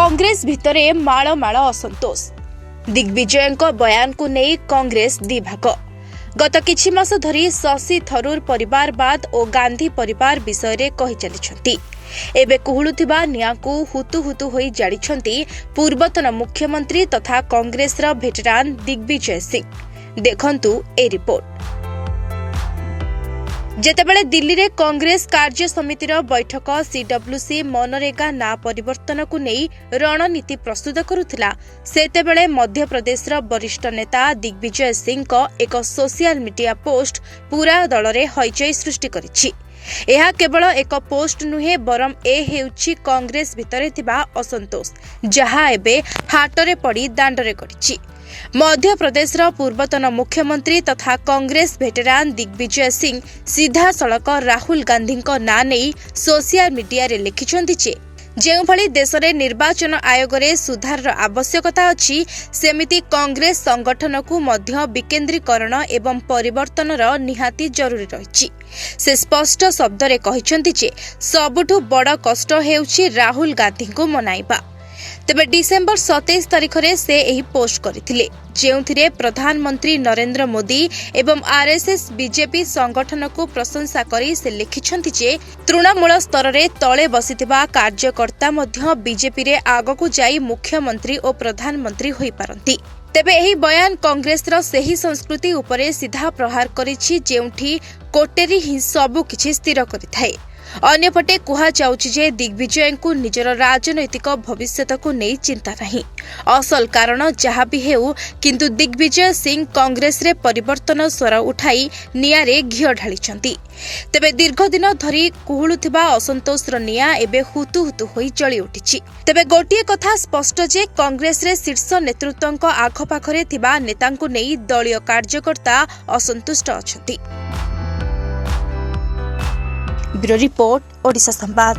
कांग्रेस भितरे माळ असंतोष। दिग्विजय बयान को नहीं कांग्रेस दिभाग। गत किछि मास धरी शशि थरूर परिवारवाद और गांधी परिवार विषय रे कहि चलिछंती। एबे कुहुलुथिबा निया को हुतु हुतु होई जाडिछंती पूर्वतन मुख्यमंत्री तथा कांग्रेस रा भेटरान दिग्विजय सिंह। देखंतु ए रिपोर्ट। जेतेबेले दिल्ली रे कांग्रेस कार्य समितिर बैठक सीडब्ल्यूसी मनरेगा ना परिवर्तन को नहीं रणनीति प्रस्तुत करुथिला, सेतेबेले मध्य प्रदेश रा वरिष्ठ नेता दिग्विजय सिंह को एक सोशल मीडिया पोस्ट पूरा दल रे हईचई सृष्टि करिछि। यह केवल एक पोस्ट नुहे बरम ए हेउछि कांग्रेस भितरे थिबा असंतोष, जहा एबे हाटरे पड़ी दांडरे करिछि। मध्य प्रदेश पूर्वतन मुख्यमंत्री तथा कांग्रेस भेटेरान दिग्विजय सिंह सीधा सड़क राहुल गांधी ना नहीं सोशल मीडिया रे लिखिछंती जे जेउ भली देश रे निर्वाचन आयोग रे सुधार आवश्यकता अछि, सेमिति कांग्रेस संगठन को मध्य विकेंद्रीकरण एवं परिवर्तन रो निहाती जरूरी रहिछि। से स्पष्ट शब्द रे कहिछंती जे सबुठु बड़ कष्ट हेउछि राहुल गांधी को मनाइबा। तेबे डिसेंबर 27 तारिख रे से एही पोस्ट करथिले, जेउथिरे प्रधानमंत्री नरेंद्र मोदी एवं आरएसएस बीजेपी संगठन को प्रशंसा करी से लिखिछंती जे तृणमूल स्तर रे तळे बसिथिबा कार्यकर्ता मध्य बीजेपी रे आगकु जाई मुख्यमंत्री और प्रधानमंत्री होई पारंती। तेबे एही बयान कांग्रेस रो सेही संस्कृति उपरे सीधा प्रहार करिछि, जेउठी कोटेरी ही सबु किछि स्थिर करिथाय। अन्यपटे कुहा जाउछि जे दिग्विजय को निजर राजनैतिक भविष्यत को नहीं चिंता नहीं। असल कारण जहा भी हेउ, किंतु दिग्विजय सिंह कांग्रेस रे परिवर्तन स्वर उठाई नियारे घियो ढालिछंती। तेबे दीर्घ दिन धरी कुहुलुथिबा असंतोष रो निया एबे हुतु हुतु होई जळी उठिछि। तेबे गोटिए कथा स्पष्ट जे कांग्रेस रे शीर्ष नेतृत्वक आखपाखरे थिबा नेतांकु नेई दलीय कार्यकर्ता असंतुष्ट अछंती। ब्यूरो रिपोर्ट, ओडिशा संवाद।